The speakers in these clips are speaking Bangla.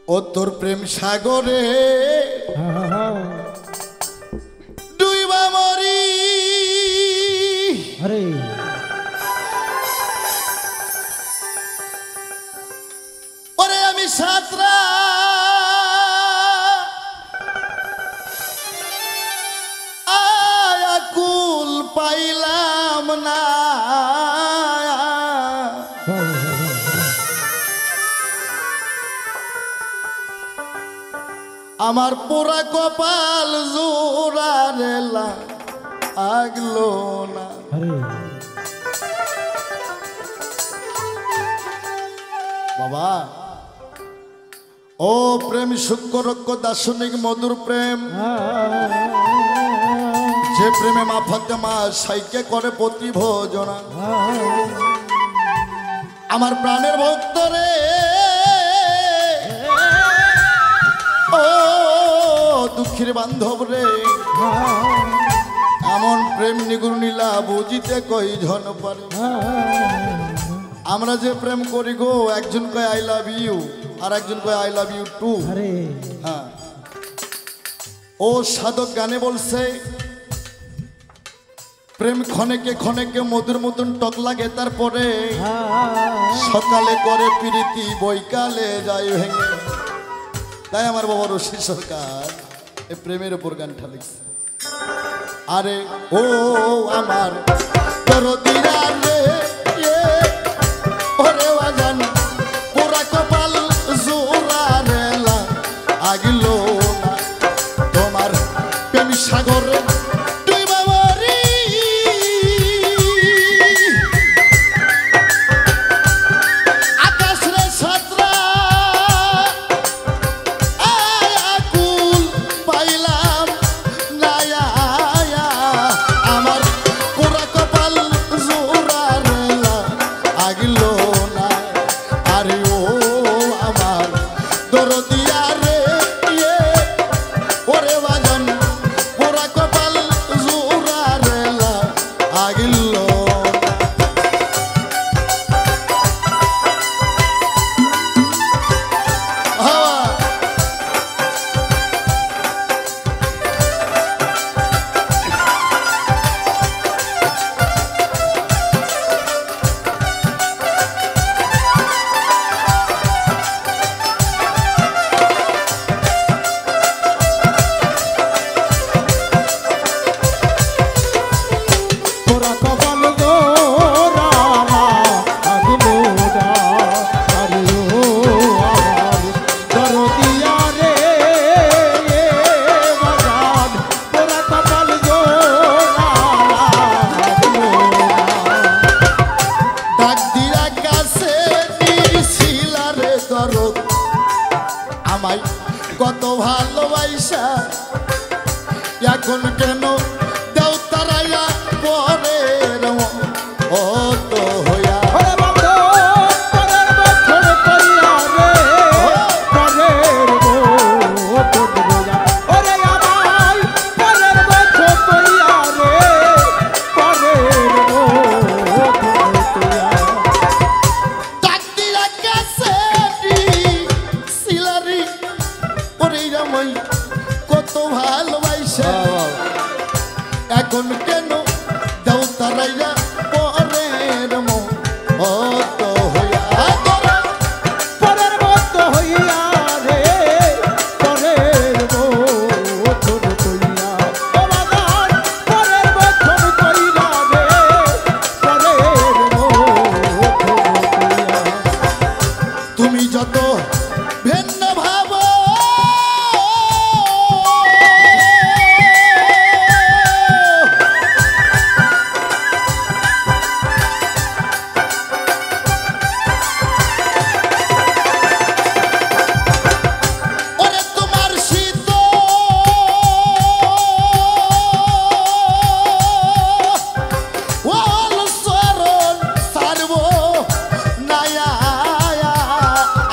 ও তোর প্রেম সাগরে ডুইবা মরি আরে ওরে আমি সাতরা আকুল পাইলাম না আমার পুরা কপাল জোড়ারেলা আগলো না বাবা ও প্রেম শুক্রক্ষ দার্শনিক মধুর প্রেম যে প্রেমে মা ফাতেমা সাইকে করে প্রতি ভোজনা আমার প্রাণের ভক্ত রে ও দুঃখের বান্ধব রে এমন প্রেম নিগুণ নীলা বুঝিতে কই জন পারে আমরা যে প্রেম করি গো একজন কয় আই লাভ ইউ আর একজন কয় আই লাভ ইউ টু হ্যাঁ ও সাধক গানে বলছে প্রেম ক্ষণেকে ক্ষণেকে মধুর মতন টক লাগে তারপরে সকালে করে প্রীতি বৈকালে যায় ভেঙে তাই আমার বাবা রশি সরকার এই প্রেমের উপর গানটা লিখছে আরে ও আমার দরদিরা রে ওরে বাজান পুরা কপাল জোড়ারেলা আগিলো না তোমার প্রেম সাগরে কত ভালোবাসা এখন কেন দেও তারাইয়া পরে ও তো হইয়া কত ভালোবাসা এখন কেন দেও তারাইয়া পরের ও তো হইয়া পরের মতো হইয়া রে পরের মতন কইয়া ও বাবার পরের মতন কইরা রে পরের মতন কইয়া তুমি যত ভিন্ন ভাব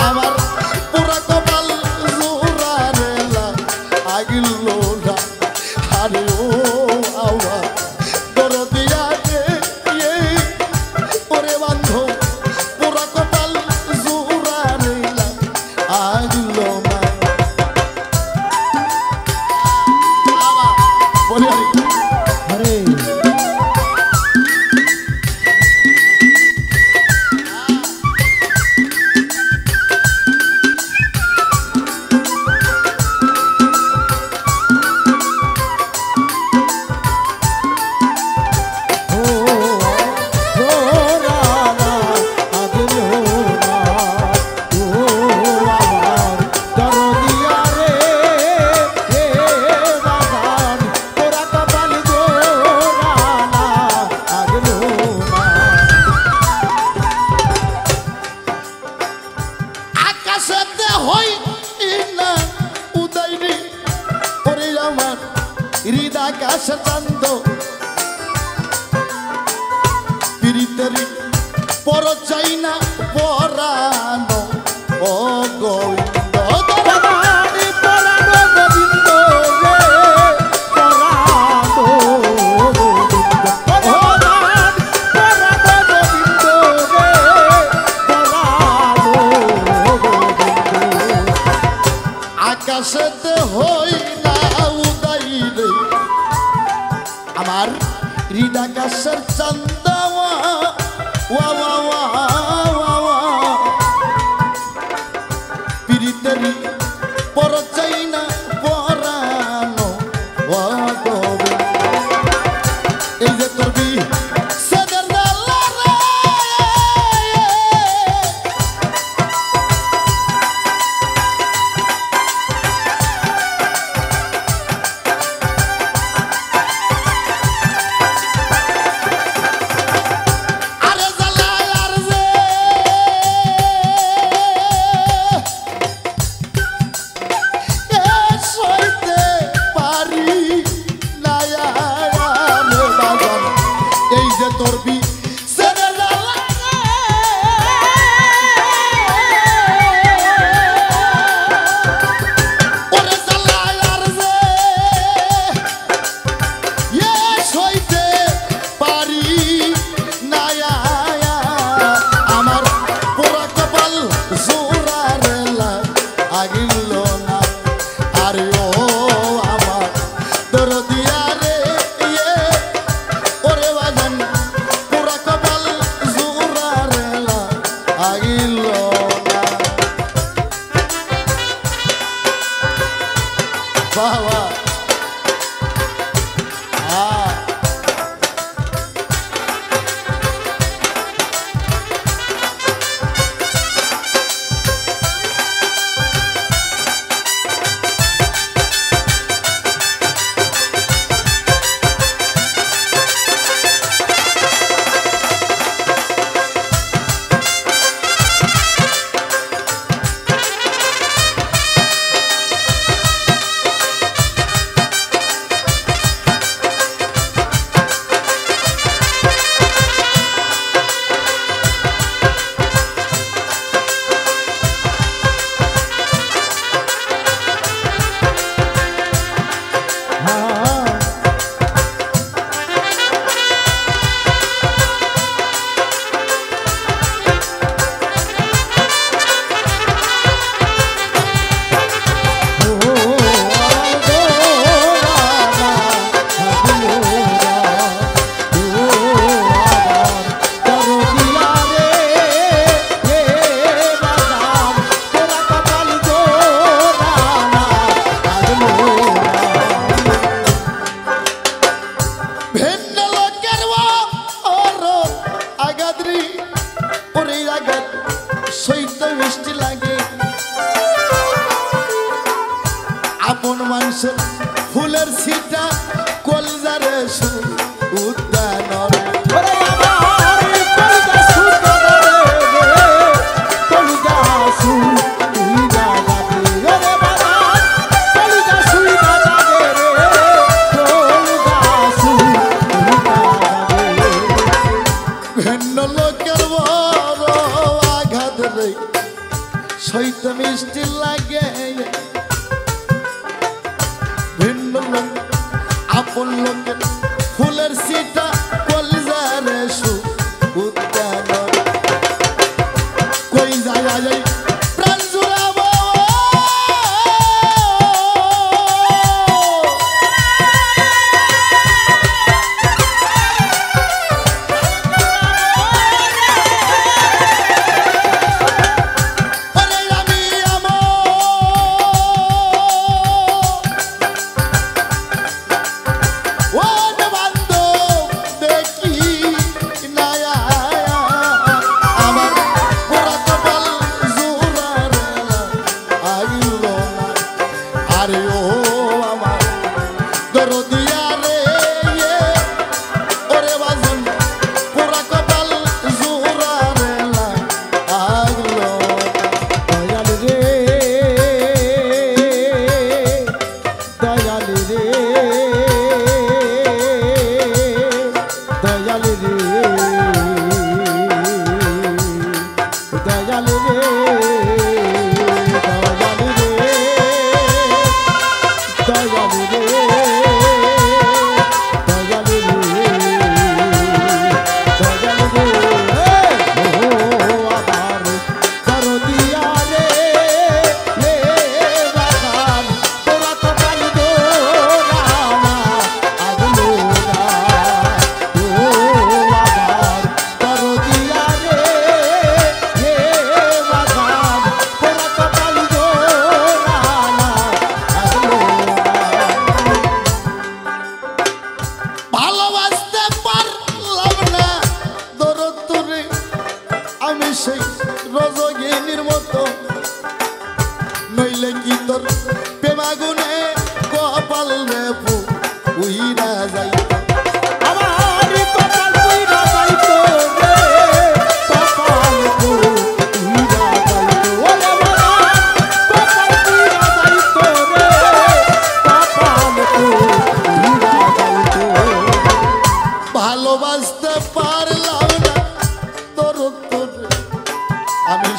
আমার পুরা আকাশেতে হই না উদয় রে ওরে আমার হৃদয় আকাশ চান্দ পিরিতরি পর চাই না পরানো ও গোবিন্দ পরাণে পরানো গোবিন্দ রে পরানো গোবিন্দ পরাণে পরানো গোবিন্দ রে পরানো গোবিন্দ আকাশেতে হই না উদয় রে আমার হৃদয় আকাশের চান্দ ওয়া ওয়া ওয়া ওয়া ওয়া পিরিতরি পর চাই না পরানো ও গোবিন্দ এই যে তোর বি সেদের ডালা রে আরে জ্বালায় আর যে এ সইতে পারি না আর বাজান এই যে তোর বি সেদের ডালা ওরে জ্বালায় আর যে এ সইতে পারি না আমার পোড়া কপাল জোড়ারে আগিল না আরে ও আমার দরদিয়া রে ওরে বাজান পোড়া কপাল জোড়ারে আগিল না বাবা ভিন্ন লোকের ওর আগাদ্রি ওরে আগাত সইত মিষ্টি লাগে আপন মানুষের ফুলের সিটা কলজারে উদ্যানর ওরে আমার কলিজা সুন্দর রে কলিজা সুইদা লাগে ওরে বাবা কলিজা সুইদা লাগে রে কলিজা সুইদা লাগে ভিন্ন লোকের বড় আঘাত রে সইত মিষ্টি লাগে ভিন্ন লোক আপন লোকের ফুলের সিটা কলজারে উদ্যানর কই যায় যায় প্রাণ জুড়াবো ওরে আমি ও নইলে কি তোর প্রেমাগুনে কপাল রে উইরা যাইত আমার কপাল পুইরা যাইতো রে কপাল পুইরা যাইতো ওরে আমার কপাল পুইরা যাইতো রে কপাল পুইরা যাইতো ভালোবাসতে পারলাম না তোর তোরে আমি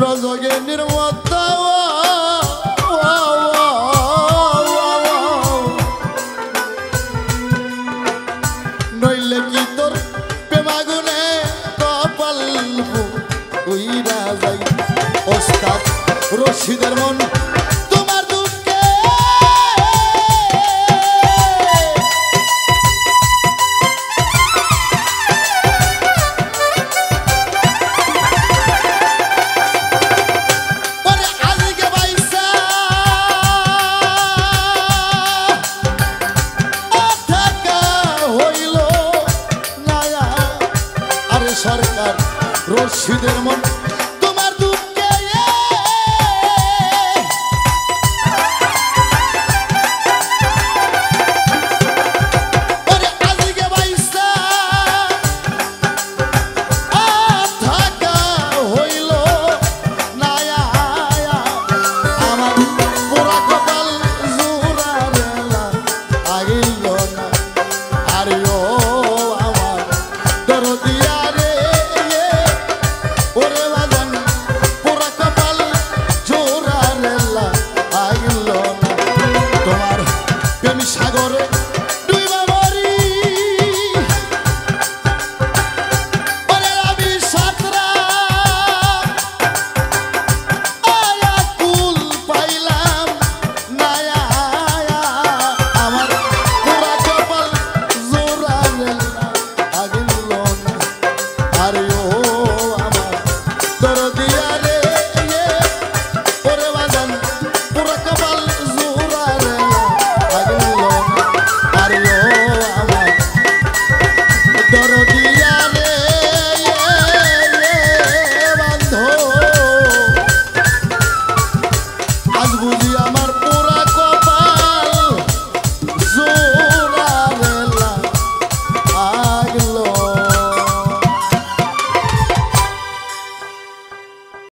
রজগের মতো নইলে কি তোর প্রেমাগুনে কপাল উইরা যাই ওস্তাদ রশিদের মন